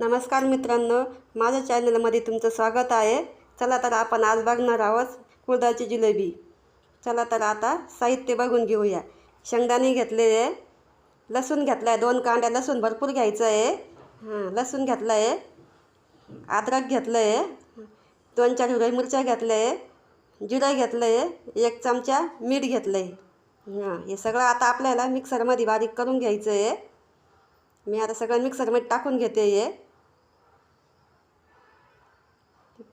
नमस्कार मित्रांनो, माझ्या चॅनलमध्ये तुमचं स्वागत आहे। चला तर आपण आज बघणार आहोत कुळथाची जिलेबी। चला तर आता साहित्य बघून घेऊया। शेंगदाणे घेतले आहे, लसूण घेतला आहे, 2 कांड्या लसूण भरपूर घ्यायचं आहे। लसूण घेतला आहे, अद्रक घेतलं आहे, 2-4 हिरव्या मिरच्या घेतल्या आहे, जिरं घेतलं आहे, 1 चमचा मीठ घेतलं आहे। हे सगळं आता आपल्याला मिक्सरमध्ये बारीक करून घ्यायचं आहे। मी आता सगळं मिक्सरमध्ये टाकून घेते आहे।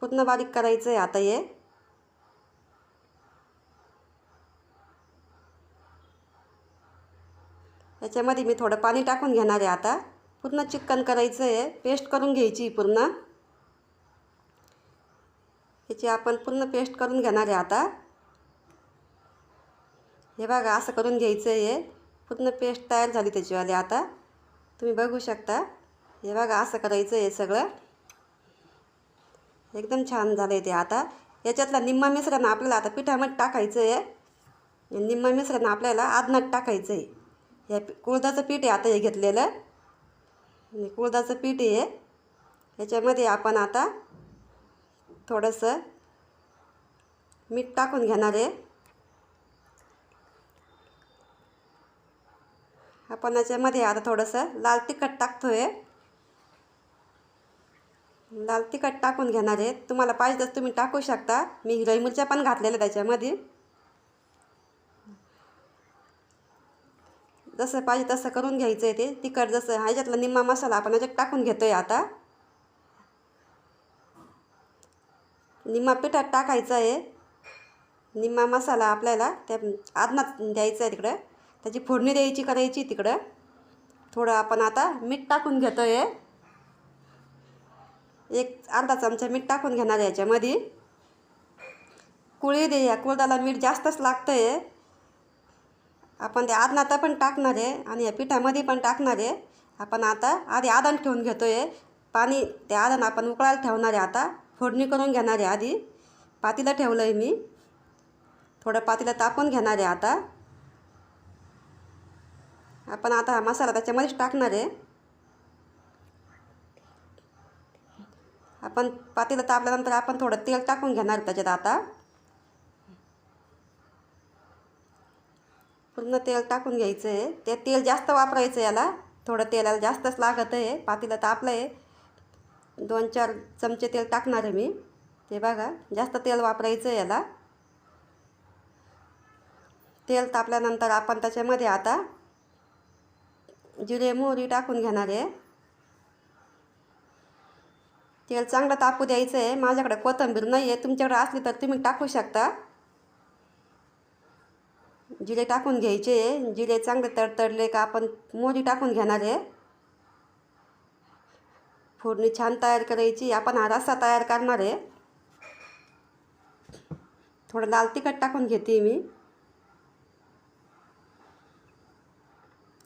पूर्ण बारीक करायचं आहे आता हे। याच्यामध्ये मी थोडं पाणी टाकून घेणार आहे आता। पूर्ण चिकन करायचं आहे, पेस्ट करून घ्यायची पूर्ण। याची आपण पूर्ण पेस्ट करून घेणार आहे आता। हे बघा असं करून घ्यायचं आहे, पूर्ण पेस्ट तयार झाली त्याचीवाली आता तुम्ही बघू शकता। हे बघा असं करायचं आहे सगळं, एकदम छान झालं आहे ते। आता याच्यातला निम्मा मिश्रण आपल्याला आता पिठामध्ये टाकायचं आहे। निम्मा मिश्रण आपल्याला आदनात टाकायचं आहे। हे कुळथाचं पीठ आहे आता हे घेतलेलं, कुळथाचं पीठ आहे। याच्यामध्ये आपण आता थोडंसं मीठ टाकून घेणार आहे। आपण याच्यामध्ये आता थोडंसं लाल तिखट टाकतोय। लाल तिखट टाकून घेणार आहे, तुम्हाला पाहिजे तर तुम्ही टाकू शकता। मी हिरवी मिरच्या पण घातलेल्या त्याच्यामध्ये, जसं पाहिजे तसं करून घ्यायचं आहे ते तिखट। जसं ह्याच्यातला निम्मा मसाला आपण याच्यात टाकून घेतोय आता। निम्मा पिठात टाकायचा आहे, निम्मा मसाला आपल्याला त्या आदनात द्यायचा आहे तिकडं। त्याची फोडणी द्यायची करायची तिकडं। थोडं आपण आता मीठ टाकून घेतोय, 1 अर्धा चमचा मीठ टाकून घेणार आहे याच्यामध्ये। कुळी दे, या कुळथाला मीठ जास्तच लागतं आहे। आपण त्या आदनात पण टाकणार आहे आणि या पिठामध्ये पण टाकणार आहे। आपण आता आधी आदन ठेवून घेतोय पाणी, ते आदन आपण उकळायला ठेवणार आहे आता। फोडणी करून घेणार आहे आधी। पातेलं ठेवलं आहे मी, थोडं पातेलं तापवून घेणार आहे आता। आपण आता हा मसाला त्याच्यामध्येच टाकणार आहे। आपण पातेलं तापल्यानंतर आपण थोडं तेल टाकून घेणार त्याच्यात आता। पूर्ण तेल टाकून घ्यायचं आहे, ते तेल जास्त वापरायचं याला, थोडं तेलाला जास्तच लागत आहे। पातेलं तापलं आहे, 2-4 चमचे तेल टाकणार आहे मी। ते बघा जास्त तेल वापरायचं आहे याला। तेल तापल्यानंतर आपण त्याच्यामध्ये आता जिरे मोहरी टाकून घेणार आहे। तेल चांगलं तापू द्यायचं आहे। माझ्याकडे कोथिंबीर नाही आहे, तुमच्याकडे असली तर तुम्ही टाकू शकता। जिरे टाकून घ्यायचे आहे, जिरे चांगले तडतडले का आपण मोहरी टाकून घेणार आहे। फोडणी छान तयार करायची, आपण हा रस्सा तयार करणार आहे। थोडं लाल तिखट टाकून घेते मी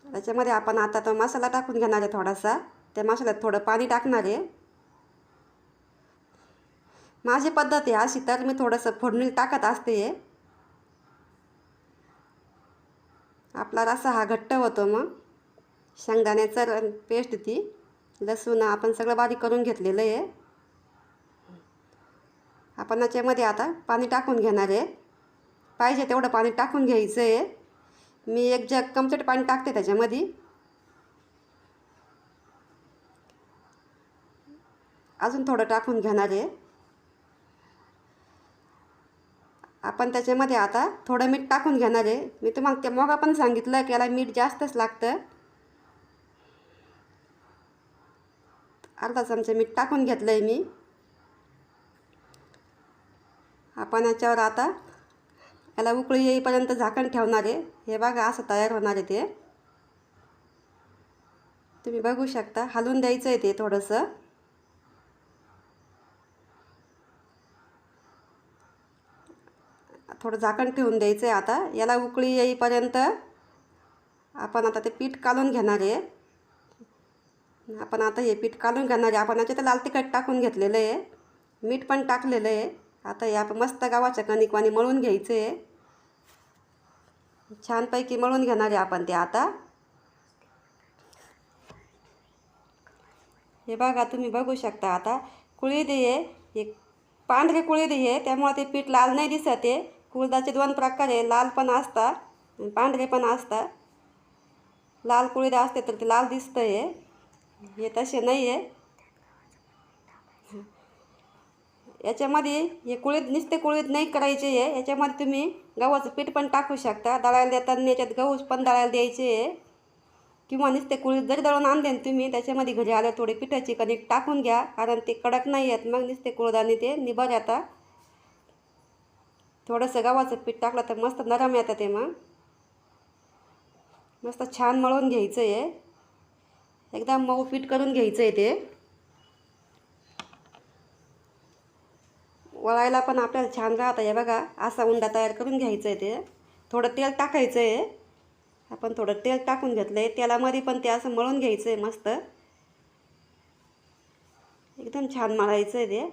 त्याच्यामध्ये। आपण आता तो मसाला टाकून घेणार आहे थोडासा, त्या मसाल्यात थोडं पाणी टाकणार आहे। माझी पद्धत आहे अशी, तर मी थोडंसं फोडणी टाकत असते। आपला रस्सा हा घट्ट होतो मग। शेंगदाण्याचं पेस्ट ती, लसूण आपण सगळं बारीक करून घेतलेलं आहे। आपण याच्यामध्ये आता पाणी टाकून घेणार आहे, पाहिजे तेवढं पाणी टाकून घ्यायचं आहे। मी 1 जग कमचट पाणी टाकते त्याच्यामध्ये, अजून थोडं टाकून घेणार आहे। आपण त्याच्यामध्ये आता थोडं मीठ टाकून घेणार आहे। मी तुम्हाला ते मग आपण सांगितलं की याला मीठ जास्तच लागतं। अर्धा चमचा मीठ टाकून घेतलं आहे मी। आपण याच्यावर आता याला उकळी येईपर्यंत झाकण ठेवणार आहे। हे बघा असं तयार होणार आहे ते, तुम्ही बघू शकता। हलवून द्यायचं आहे ते थोडंसं। थोडं झाकण ठेवून द्यायचं आहे आता, याला उकळी येईपर्यंत। आपण आता ते पीठ काढून घेणार आहे। आपण आता हे पीठ काढून घेणार आहे। आपण याच्यात लाल तिखट टाकून घेतलेलं आहे, मीठ पण टाकलेलं आहे। आता हे आपण मस्त गव्हाच्या कणिकवाणी मळून घ्यायचं आहे, छानपैकी मळून घेणार आहे आपण ते आता। हे बघा तुम्ही बघू शकता आता कुळीद आहे, एक पांढरे कुळीद आहे, त्यामुळे ते पीठ लाल नाही दिसत आहे. कुळदाचे दोन प्रकार आहे, लाल पण असतात आणि पांढरे पण असतात. लाल कुळीद असते तर ते लाल दिसतं आहे, हे तसे नाही आहे. याच्यामध्ये हे कुळीद नुसते कुळीद नाही करायचे आहे, याच्यामध्ये तुम्ही गव्हाचं पीठ पण टाकू शकता. दळायला देताना याच्यात गहू पण दळायला द्यायचे आहे, किंवा नुसते कुळीद जरी दळून आणले ना तुम्ही, त्याच्यामध्ये घरी आलं थोडी पिठाची कणिक टाकून घ्या, कारण ते कडक नाही आहेत. मग नुसते कुळदाने ते निबर येतात. थोडंसं गव्हाचं पीठ टाकलं तर मस्त नरम येतं ते. मग मस्त छान मळून घ्यायचं आहे, एकदम मऊ पीठ करून घ्यायचं आहे ते. वळायला पण आपल्याला छान राहतं. हे बघा असा उंडा तयार करून घ्यायचं आहे ते. थोडं तेल टाकायचं आहे, आपण थोडं तेल टाकून घेतलं आहे. तेलामध्ये पण ते असं मळून घ्यायचं आहे, मस्त एकदम छान मळायचं आहे ते.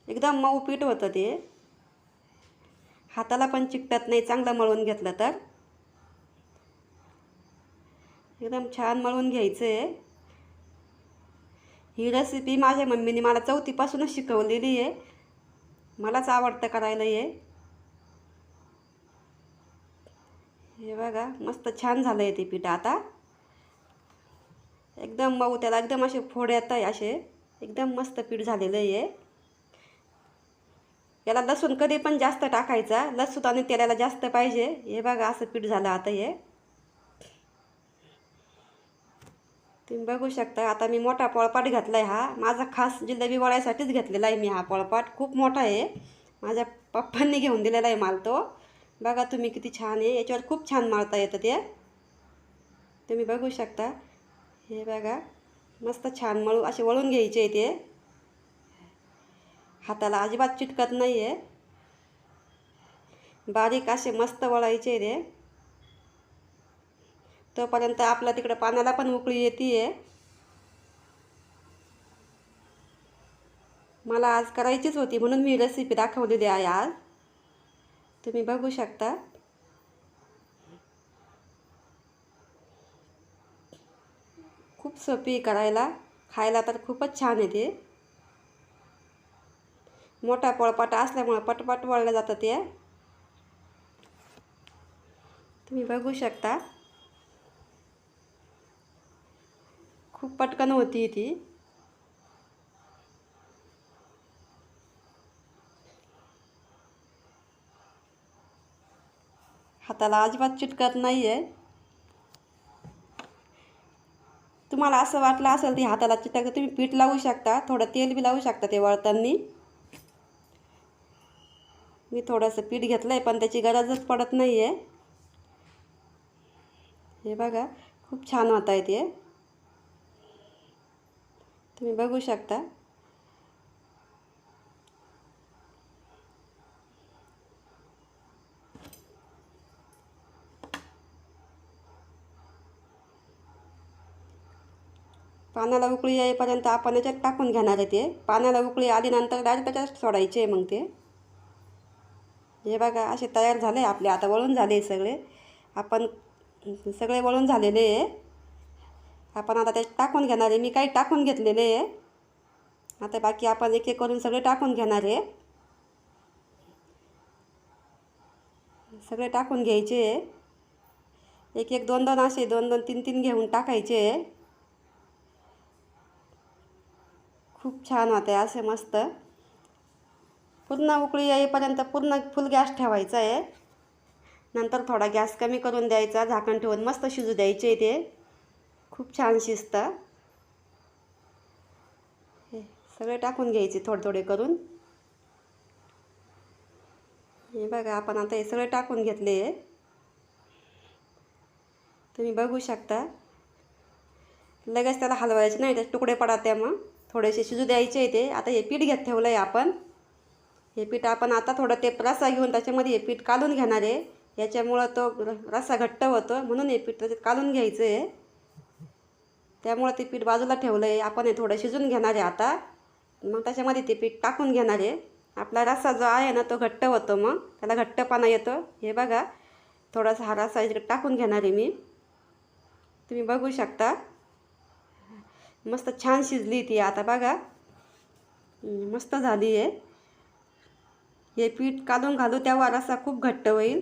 एकदम मऊ पीठ होतं ते, हाताला पण चिकटत नाही चांगलं मळून घेतलं तर. एकदम छान मळून घ्यायचं आहे. ही रेसिपी माझ्या मम्मीने मला 4थीपासूनच शिकवलेली आहे, मलाच आवडतं करायला हे बघा मस्त छान झालं आहे ते पीठ. आता एकदम मऊ, त्याला एकदम असे फोड येत आहे, असे एकदम मस्त पीठ झालेलं आहे. याला लसूण कधी पण जास्त टाकायचा, लसूण आणि तेलाला जास्त पाहिजे. हे बघा असं पीठ झालं आता हे, तुम्ही बघू शकता. आता मी मोठा पोळपाट घातला आहे, हा माझा खास जिलेबी वळायसाठीच घेतलेला आहे मी. हा पोळपाट खूप मोठा आहे, माझ्या पप्पांनी घेऊन दिलेला आहे मला तो. बघा तुम्ही किती छान आहे, याच्यावर खूप छान मळता येतं ते, तुम्ही बघू शकता. हे बघा मस्त छान मळू असे वळून घ्यायचे आहे ते, हाताला अजिबात चिटकत नाही आहे. बारीक असे मस्त वळायचे आहे ते, तोपर्यंत आपल्या तिकडं पाण्याला पण उकळी येते आहे. मला आज करायचीच होती म्हणून मी रेसिपी दाखवलेली आहे आज, तुम्ही बघू शकता. खूप सोपी करायला, खायला तर खूपच छान आहे ते. मोठा पोळपाट असल्यामुळे पटपट वळलं जातं ते, तुम्ही बघू शकता. खूप पटकन होती ती. हाताला अजिबात चिटकत नाही आहे. तुम्हाला असं वाटलं असेल ती हाताला चिटकतं, तुम्ही पीठ लावू शकता, थोडं तेल बी लावू शकता ते वळताना. मी थोडंसं पीठ घेतलं आहे पण त्याची गरजच पडत नाही आहे. हे बघा खूप छान होत आहे ते, तुम्ही बघू शकता. पाण्याला उकळी येईपर्यंत आपण याच्यात टाकून घेणार आहे ते. पाण्याला उकळी आल्यानंतर डायरेक्ट त्याच्यात सोडायचे मग ते. हे बघा असे तयार झाले आपले, आता वळून झाले सगळे. आपण सगळे वळून झालेले आहे, आपण आता त्यात टाकून घेणार आहे. मी काही टाकून घेतलेले आहे, आता बाकी आपण एक एक करून सगळे टाकून घेणार आहे. सगळे टाकून घ्यायचे आहे, एक एक दोन दोन असे 2-2 3-3 घेऊन टाकायचे आहे. खूप छान होते असे मस्त. पूर्ण उकळी येईपर्यंत पूर्ण फुल गॅस ठेवायचा आहे, नंतर थोडा गॅस कमी करून द्यायचा, झाकण ठेवून मस्त शिजू द्यायचे ते. खूप छान शिजतं. हे सगळे टाकून घ्यायचे थोडे थोडे करून. हे बघा आपण आता हे सगळे टाकून घेतले आहे, तुम्ही बघू शकता. लगेच त्याला हलवायचे नाही, त्याचे तुकडे पडतात, मग थोडेसे शिजू द्यायचे ते. आता हे पीठ घेत ठेवलं आहे आपण, हे पीठ आपण आता थोडं ते रस्सा घेऊन त्याच्यामध्ये हे पीठ काढून घेणार आहे. याच्यामुळं तो रस्सा घट्ट होतो, म्हणून हे पीठ त्याच्यात काढून घ्यायचं आहे. त्यामुळे ते पीठ बाजूला ठेवलं आहे. आपण हे थोडं शिजून घेणार आहे आता, मग त्याच्यामध्ये ते पीठ टाकून घेणार आहे. आपला रस्सा जो आहे ना तो घट्ट होतो, मग त्याला घट्टपणा येतो. हे बघा थोडासा हा रस्सा इकडे टाकून घेणार आहे मी, तुम्ही बघू शकता. मस्त छान शिजली ती आता बघा. मस्त झाली आहे. हे पीठ काढून घालू तेव्हा रस्सा खूप घट्ट होईल.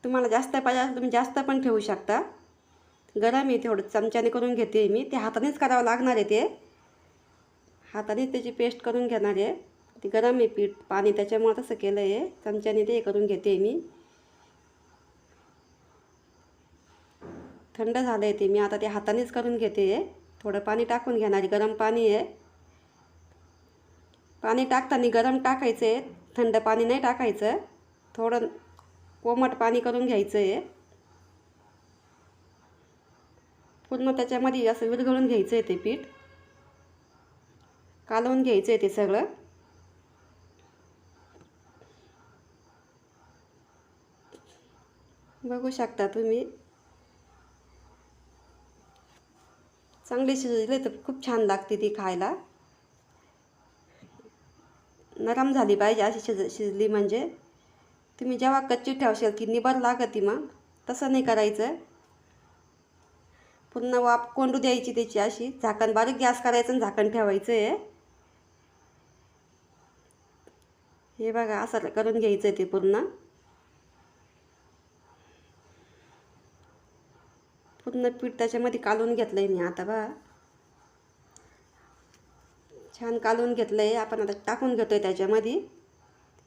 तुम्हाला जास्त पाहिजे असेल तुम्ही जास्त पण ठेवू शकता. गरम आहे थोडं चमच्याने करून घेते मी. ते हातानेच करावं लागणार आहे. ते हातानेच त्याची पेस्ट करून घेणार आहे. ते गरम आहे पीठ पाणी त्याच्यामुळे तसं केलं आहे. चमच्याने ते करून घेते मी. थंड झालं आहे ते मी आता ते हातानेच करून घेते आहे. थोडं पाणी टाकून घेणार आहे. गरम पाणी आहे. पाणी टाकताना गरम टाकायचं आहे. थंड पाणी नाही टाकायचं. थोडं कोमट पाणी करून घ्यायचं आहे. पूर्ण त्याच्यामध्ये असं विरघळून घ्यायचं आहे ते पीठ. कालवून घ्यायचं आहे ते सगळं. बघू शकता तुम्ही. चांगली शिजली तर खूप छान लागते ती खायला. नरम झाली पाहिजे अशी शिजली म्हणजे. तुम्ही जेव्हा कच्ची ठेवशाल ती निबर लागते मग. तसं नाही करायचं. पूर्ण वाफ कोंडू द्यायची त्याची अशी. झाकण बारीक गॅस करायचं आणि झाकण ठेवायचं आहे. हे बघा असं करून घ्यायचं ते पूर्ण. पूर्ण पीठ त्याच्यामध्ये कालवून घेतलं आहे मी आता बघा. छान कालवून घेतलं आहे. आपण आता टाकून घेतो आहे त्याच्यामध्ये.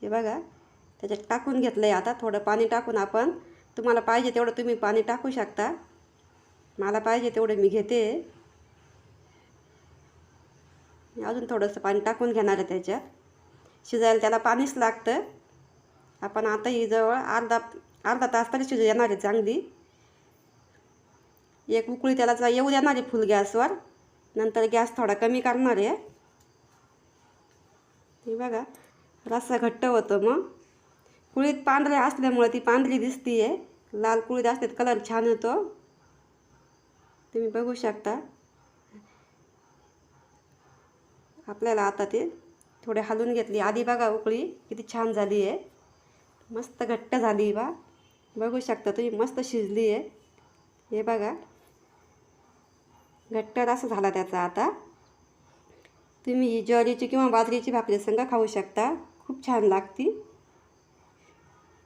हे बघा त्याच्यात टाकून घेतलं आहे. आता थोडं पाणी टाकून आपण तुम्हाला पाहिजे तेवढं तुम्ही पाणी टाकू शकता. मला पाहिजे तेवढं मी घेते. अजून थोडंसं पाणी टाकून घेणार आहे त्याच्यात. शिजायला त्याला पाणीच लागतं. आपण आता ही जवळ अर्धा तास तरी शिजू येणार आहे चांगली. एक उकळी त्याला येऊ देणार आहे फुल गॅसवर. नंतर गॅस थोडा कमी करणार आहे. हे बघा रस्सा घट्ट होतो मग. कुळीत पांढरे असल्यामुळे ती पांढरी दिसती आहे. लाल कुळीत असते कलर छान येतो. तुम्ही बघू शकता. आपल्याला आता ते थोडे हलवून घेतली. आधी बघा उकळी किती छान झाली आहे. मस्त घट्ट झाली बा. बघू शकता तुम्ही मस्त शिजली आहे. हे बघा घट्ट रस्सा झाला त्याचा आता. तुम्ही ही ज्वारीची किंवा बाजरीची भाकरी संग खाऊ शकता. खूप छान लागती.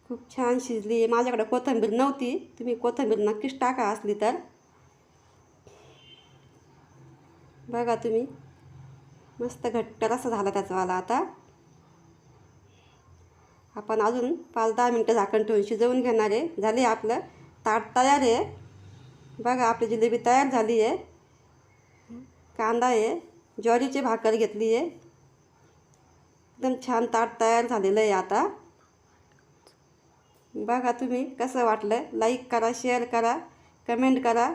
खूप छान शिजली आहे. माझ्याकडे कोथिंबीर नव्हती. तुम्ही कोथिंबीर नक्कीच टाका असली तर. बघा तुम्ही मस्त घट्ट रस्सा झाला त्याचावाला आता. आपण अजून 5-10 मिनटं झाकण ठेवून शिजवून घेणार आहे. झाले आपलं ताट तयार आहे. बघा आपली जिलेबी तयार झाली आहे. कांदा आहे. ज्वारीची भाकर घेतली आहे. एकदम छान ताट तयार झालेलं आहे आता. बघा तुम्ही कसं वाटलं. लाईक करा, शेअर करा, कमेंट करा.